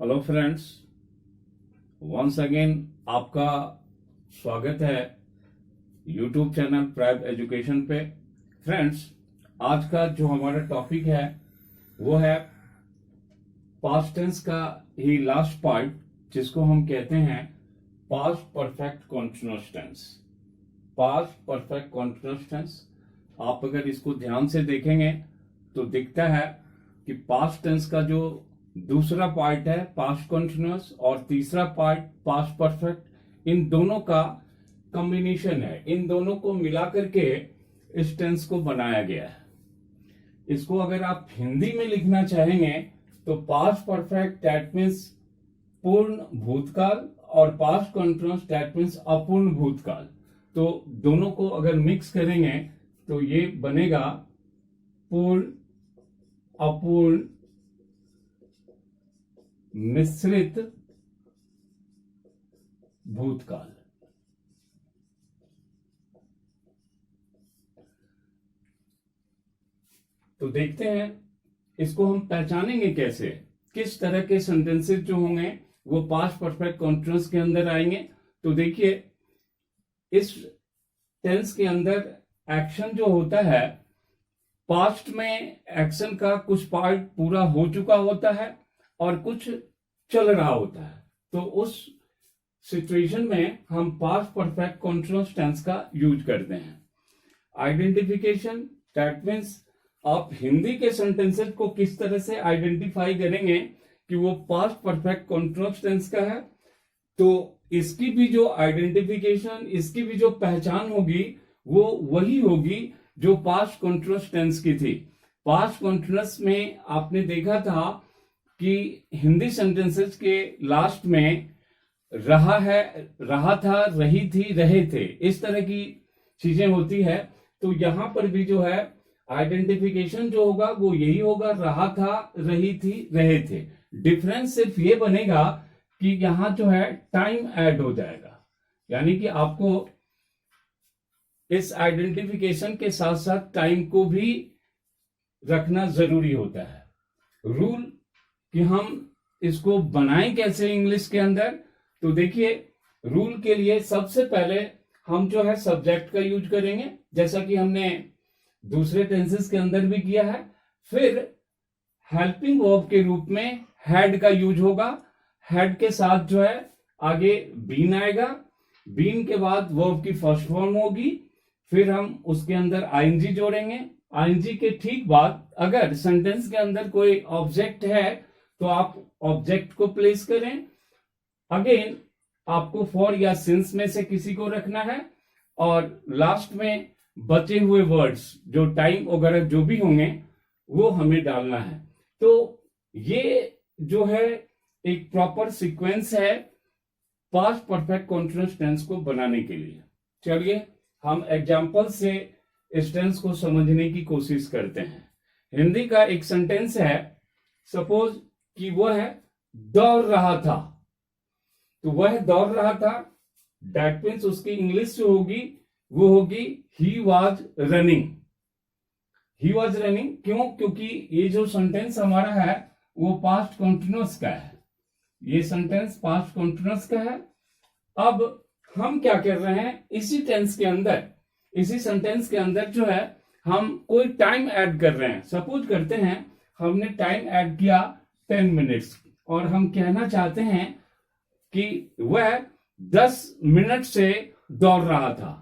Hello friends, once again आपका स्वागत है यूट्यूब चैनल प्राइव एजुकेशन पे। फ्रेंड्स, आज का जो हमारा टॉपिक है वो है पास्ट टेंस का ही लास्ट पार्ट, जिसको हम कहते हैं past perfect continuous tense. Past perfect continuous tense, आप अगर इसको ध्यान से देखेंगे तो दिखता है कि पास्ट टेंस का जो दूसरा पार्ट है पास्ट कॉन्टिन्यूअस और तीसरा पार्ट पास्ट परफेक्ट, इन दोनों का कॉम्बिनेशन है। इन दोनों को मिलाकर के इस टेंस को बनाया गया है। इसको अगर आप हिंदी में लिखना चाहेंगे तो पास्ट परफेक्ट दैट मीन्स पूर्ण भूतकाल और पास्ट कॉन्टिन्यूअस दैट मीन्स अपूर्ण भूतकाल। तो दोनों को अगर मिक्स करेंगे तो ये बनेगा पूर्ण अपूर्ण मिश्रित भूतकाल। तो देखते हैं इसको हम पहचानेंगे कैसे, किस तरह के सेंटेंसेस जो होंगे वो पास्ट परफेक्ट कॉन्टिन्यूअस के अंदर आएंगे। तो देखिए, इस टेंस के अंदर एक्शन जो होता है, पास्ट में एक्शन का कुछ पार्ट पूरा हो चुका होता है और कुछ चल रहा होता है। तो उस सिचुएशन में हम पास्ट परफेक्ट कॉन्टिन्यूअस टेंस का यूज करते हैं। आइडेंटिफिकेशन दैट मीन्स आप हिंदी के सेंटेंसेस को किस तरह से आइडेंटिफाई करेंगे कि वो पास्ट परफेक्ट कॉन्टिन्यूअस टेंस का है। तो इसकी भी जो आइडेंटिफिकेशन, इसकी भी जो पहचान होगी वो वही होगी जो पास्ट कॉन्टिन्यूअस टेंस की थी। पास्ट कॉन्टिन्यूअस में आपने देखा था कि हिंदी सेंटेंसेस के लास्ट में रहा है, रहा था, रही थी, रहे थे, इस तरह की चीजें होती है। तो यहां पर भी जो है आइडेंटिफिकेशन जो होगा वो यही होगा, रहा था, रही थी, रहे थे। डिफरेंस सिर्फ ये बनेगा कि यहां जो है टाइम ऐड हो जाएगा, यानी कि आपको इस आइडेंटिफिकेशन के साथ साथ टाइम को भी रखना जरूरी होता है। रूल कि हम इसको बनाएं कैसे इंग्लिश के अंदर। तो देखिए, रूल के लिए सबसे पहले हम जो है सब्जेक्ट का यूज करेंगे, जैसा कि हमने दूसरे टेंसेस के अंदर भी किया है। फिर हेल्पिंग वर्ब के रूप में हैड का यूज होगा। हैड के साथ जो है आगे बीन आएगा। बीन के बाद वर्ब की फर्स्ट फॉर्म होगी। फिर हम उसके अंदर आईएनजी जोड़ेंगे। आईएनजी के ठीक बाद अगर सेंटेंस के अंदर कोई ऑब्जेक्ट है तो आप ऑब्जेक्ट को प्लेस करें। अगेन आपको फॉर या सिंस में से किसी को रखना है और लास्ट में बचे हुए वर्ड्स जो टाइम वगैरह जो भी होंगे वो हमें डालना है। तो ये जो है एक प्रॉपर सीक्वेंस है पास्ट परफेक्ट कॉन्टिन्यूअस टेंस को बनाने के लिए। चलिए हम एग्जांपल से इस टेंस को समझने की कोशिश करते हैं। हिंदी का एक सेंटेंस है, सपोज कि वह दौड़ रहा था। तो वह दौड़ रहा था दैट मीन्स उसकी इंग्लिश जो होगी वो होगी he was running. He was running क्यों? क्योंकि ये जो सेंटेंस हमारा है वो पास्ट कॉन्टिन्यूअस का है। ये सेंटेंस पास्ट कॉन्टिन्यूअस का है। अब हम क्या कर रहे हैं, इसी टेंस के अंदर, इसी सेंटेंस के अंदर जो है हम कोई टाइम ऐड कर रहे हैं। सपोज करते हैं हमने टाइम ऐड किया 10 मिनट्स और हम कहना चाहते हैं कि वह 10 मिनट से दौड़ रहा था।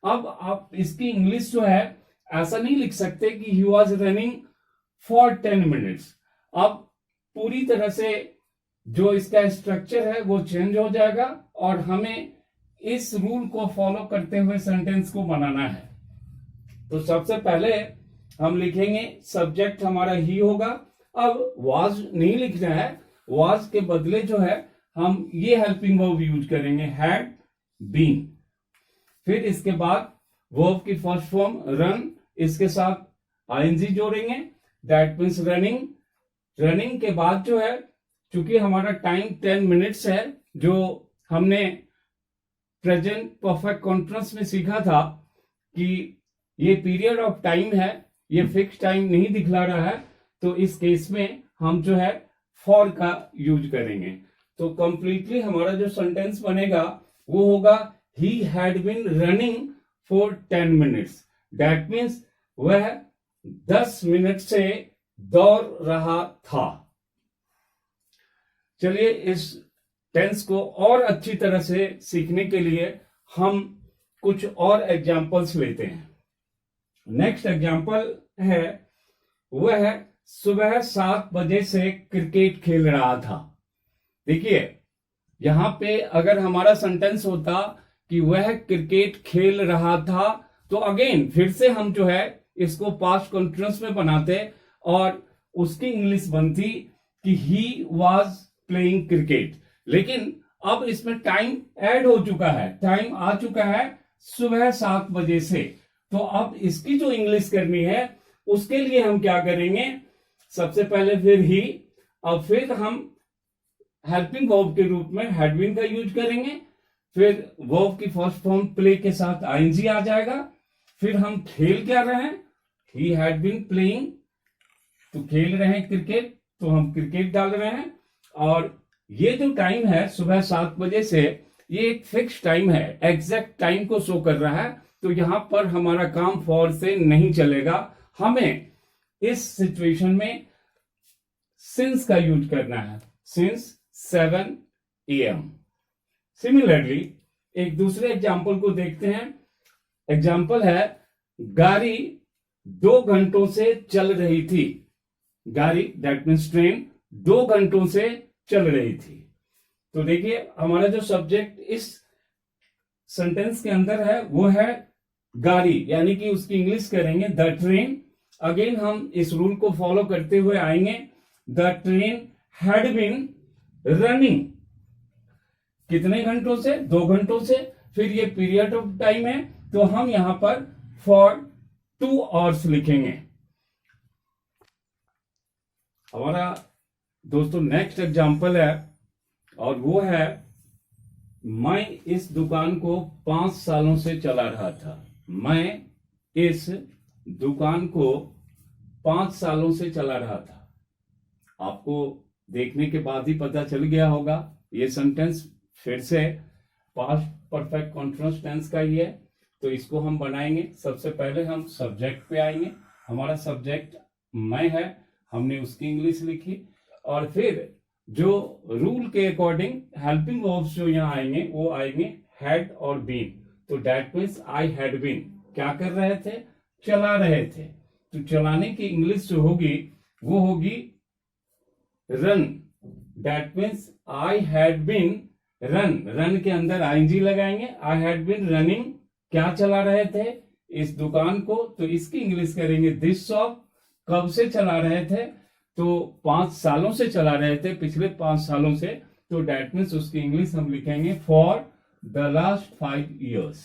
अब आप इसकी इंग्लिश जो है ऐसा नहीं लिख सकते कि he was running for 10 minutes. अब पूरी तरह से जो इसका स्ट्रक्चर है वो चेंज हो जाएगा और हमें इस रूल को फॉलो करते हुए सेंटेंस को बनाना है। तो सबसे पहले हम लिखेंगे, सब्जेक्ट हमारा ही होगा। अब वाज नहीं लिखना है, वाज के बदले जो है हम ये हेल्पिंग वर्ब यूज करेंगे, हैड बीन। फिर इसके बाद वर्ब की फर्स्ट फॉर्म रन, इसके साथ आईएनजी जोड़ेंगे दैट मीन्स रनिंग। रनिंग के बाद जो है, चूंकि हमारा टाइम 10 मिनट्स है, जो हमने प्रेजेंट परफेक्ट कॉन्टिन्यूअस में सीखा था कि ये पीरियड ऑफ टाइम है, ये फिक्स टाइम नहीं दिखला रहा है। तो इस केस में हम जो है फॉर का यूज करेंगे। तो कंप्लीटली हमारा जो सेंटेंस बनेगा वो होगा ही had been running for 10 minutes. That means वह 10 मिनट से दौड़ रहा था। चलिए इस टेंस को और अच्छी तरह से सीखने के लिए हम कुछ और एग्जाम्पल्स लेते हैं। नेक्स्ट एग्जाम्पल है, वह सुबह 7 बजे से क्रिकेट खेल रहा था। देखिए यहां पे अगर हमारा सेंटेंस होता कि वह क्रिकेट खेल रहा था, तो अगेन फिर से हम जो है इसको पास्ट कंटिन्यूअस में बनाते और उसकी इंग्लिश बनती कि ही वॉज प्लेइंग क्रिकेट। लेकिन अब इसमें टाइम ऐड हो चुका है, टाइम आ चुका है सुबह 7 बजे से। तो अब इसकी जो इंग्लिश करनी है उसके लिए हम क्या करेंगे, सबसे पहले फिर ही, अब फिर हम हेल्पिंग वर्ब के रूप में हैड बीन का यूज करेंगे, फिर वर्ब की फर्स्ट फॉर्म प्ले के साथ आईएनजी आ जाएगा, फिर हम खेल क्या रहे हैं, ही हैड बीन प्लेइंग, तो खेल रहे हैं क्रिकेट, तो हम क्रिकेट डाल रहे हैं। और ये जो टाइम है सुबह 7 बजे से, ये एक फिक्स टाइम है, एग्जैक्ट टाइम को शो कर रहा है। तो यहां पर हमारा काम फॉर से नहीं चलेगा, हमें इस सिचुएशन में सिंस का यूज करना है, सिंस 7 AM। सिमिलरली एक दूसरे एग्जाम्पल को देखते हैं। एग्जाम्पल है, गाड़ी 2 घंटों से चल रही थी। गाड़ी दैट मीन्स ट्रेन 2 घंटों से चल रही थी। तो देखिए हमारा जो सब्जेक्ट इस सेंटेंस के अंदर है वो है गाड़ी, यानी कि उसकी इंग्लिश करेंगे द ट्रेन। अगेन हम इस रूल को फॉलो करते हुए आएंगे, the train had been running कितने घंटों से, 2 घंटों से। फिर ये पीरियड ऑफ टाइम है, तो हम यहां पर फॉर 2 आवर्स लिखेंगे। हमारा दोस्तों नेक्स्ट एग्जाम्पल है, और वो है, मैं इस दुकान को 5 सालों से चला रहा था। मैं इस दुकान को 5 सालों से चला रहा था। आपको देखने के बाद ही पता चल गया होगा, ये सेंटेंस फिर से पास्ट परफेक्ट कंटीन्यूअस टेंस का ही है। तो इसको हम बनाएंगे, सबसे पहले हम सब्जेक्ट पे आएंगे। हमारा सब्जेक्ट मैं है, हमने उसकी इंग्लिश लिखी, और फिर जो रूल के अकॉर्डिंग हेल्पिंग वर्ब्स जो यहाँ आएंगे वो आएंगे हैड और बीन। तो that means I had been, क्या कर रहे थे, चला रहे थे। तो चलाने की इंग्लिश जो होगी वो होगी run. That means I had been run, run के अंदर आईएनजी लगाएंगे। आई हैड बीन रनिंग, क्या चला रहे थे, इस दुकान को। तो इसकी इंग्लिश करेंगे दिस शॉप। कब से चला रहे थे, तो 5 सालों से चला रहे थे, पिछले 5 सालों से। तो दैट मीन्स उसकी इंग्लिश हम लिखेंगे फॉर द लास्ट 5 years।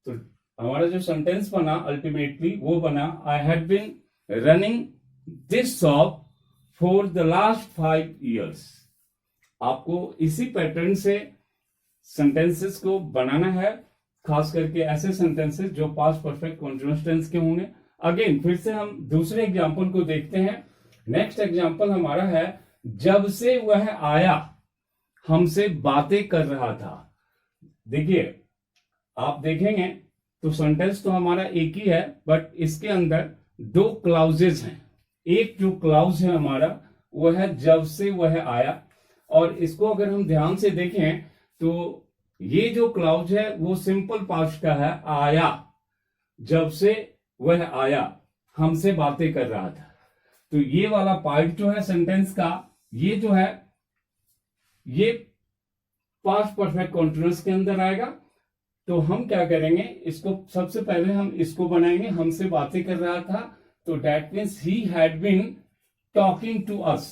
तो हमारा जो सेंटेंस बना अल्टीमेटली वो बना, I had been running this shop for the last 5 years। आपको इसी पैटर्न से सेंटेंसेस को बनाना है, खास करके ऐसे सेंटेंसेस जो पास्ट परफेक्ट कंटीन्यूअस टेंस के होंगे। अगेन फिर से हम दूसरे एग्जाम्पल को देखते हैं। नेक्स्ट एग्जाम्पल हमारा है, जब से वह आया हमसे बातें कर रहा था। देखिए आप देखेंगे तो सेंटेंस तो हमारा एक ही है, बट इसके अंदर 2 क्लाउजेस हैं। एक जो क्लाउज है हमारा वो है जब से वह आया, और इसको अगर हम ध्यान से देखें तो ये जो क्लाउज है वो सिंपल पास्ट का है, आया। जब से वह आया हमसे बातें कर रहा था। तो ये वाला पार्ट जो है सेंटेंस का, ये जो है ये पास्ट परफेक्ट कंटीन्यूअस के अंदर आएगा। तो हम क्या करेंगे, इसको सबसे पहले हम इसको बनाएंगे, हमसे बातें कर रहा था। तो that means he had been talking to us.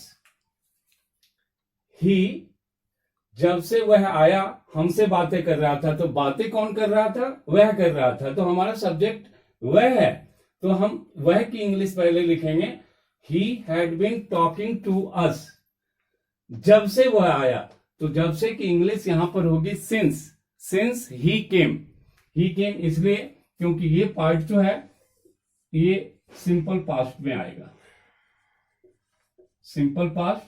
He, जब से वह आया हमसे बातें कर रहा था, तो बातें कौन कर रहा था, वह कर रहा था। तो हमारा सब्जेक्ट वह है, तो हम वह की इंग्लिश पहले लिखेंगे, he had been talking to us. जब से वह आया, तो जब से की इंग्लिश यहां पर होगी सिंस। सिंस ही केम, ही केम इसलिए क्योंकि ये पार्ट जो है ये सिंपल पास्ट में आएगा। सिंपल पास्ट,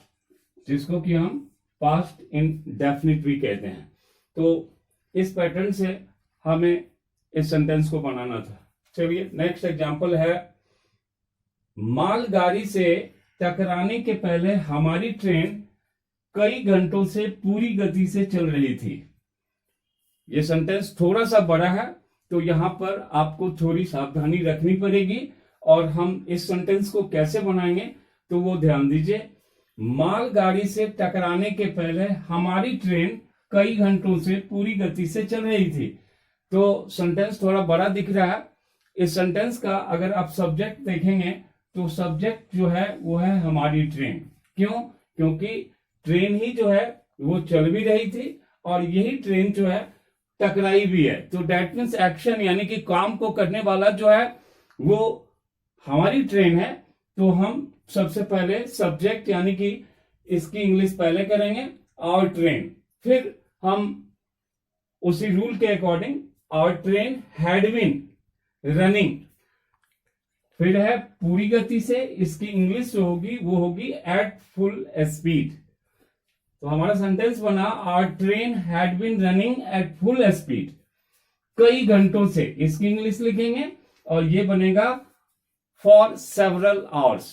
जिसको कि हम पास्ट इंडेफिनिट भी कहते हैं। तो इस पैटर्न से हमें इस सेंटेंस को बनाना था। चलिए नेक्स्ट एग्जांपल है, मालगाड़ी से टकराने के पहले हमारी ट्रेन कई घंटों से पूरी गति से चल रही थी। यह सेंटेंस थोड़ा सा बड़ा है, तो यहां पर आपको थोड़ी सावधानी रखनी पड़ेगी। और हम इस सेंटेंस को कैसे बनाएंगे तो वो ध्यान दीजिए। मालगाड़ी से टकराने के पहले हमारी ट्रेन कई घंटों से पूरी गति से चल रही थी। तो सेंटेंस थोड़ा बड़ा दिख रहा है। इस सेंटेंस का अगर आप सब्जेक्ट देखेंगे तो सब्जेक्ट जो है वो है हमारी ट्रेन। क्यों? क्योंकि ट्रेन ही जो है वो चल भी रही थी और यही ट्रेन जो है टकराई भी है। तो डेट मीन्स एक्शन यानी कि काम को करने वाला जो है वो हमारी ट्रेन है। तो हम सबसे पहले सब्जेक्ट यानी कि इसकी इंग्लिश पहले करेंगे आवर ट्रेन, फिर हम उसी रूल के according our train had been running, फिर है पूरी गति से, इसकी इंग्लिश जो होगी वो होगी एट फुल स्पीड। तो हमारा सेंटेंस बना our train had been running at full speed कई घंटों से, इसकी इंग्लिश लिखेंगे और ये बनेगा for several hours,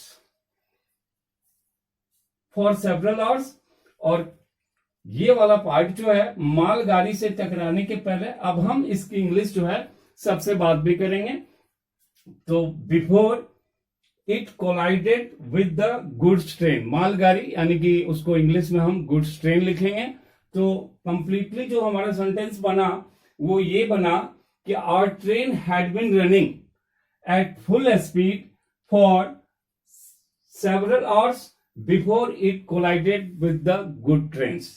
for several hours. और ये वाला पार्ट जो है मालगाड़ी से टकराने के पहले, अब हम इसकी इंग्लिश जो है सबसे बात भी करेंगे। तो before it collided with the goods train, मालगाड़ी यानी कि उसको इंग्लिश में हम गुड्स ट्रेन लिखेंगे। तो कंप्लीटली जो हमारा सेंटेंस बना वो ये बना कि our train had been running at full speed for several hours before it collided with the good trains.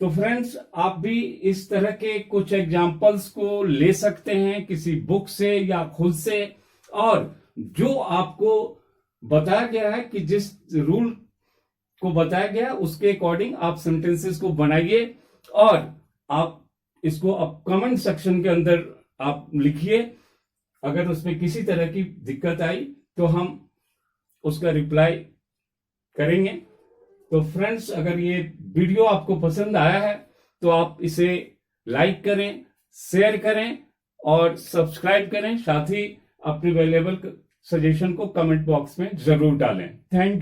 तो फ्रेंड्स, आप भी इस तरह के कुछ एग्जाम्पल्स को ले सकते हैं किसी बुक से या खुद से, और जो आपको बताया गया है कि जिस रूल को बताया गया है उसके अकॉर्डिंग आप सेंटेंसेस को बनाइए और आप इसको अब कमेंट सेक्शन के अंदर आप लिखिए। अगर उसमें किसी तरह की दिक्कत आई तो हम उसका रिप्लाई करेंगे। तो फ्रेंड्स, अगर ये वीडियो आपको पसंद आया है तो आप इसे लाइक करें, शेयर करें और सब्सक्राइब करें। साथ ही अपने वैल्यूएबल सजेशन को कमेंट बॉक्स में जरूर डालें। Thank you.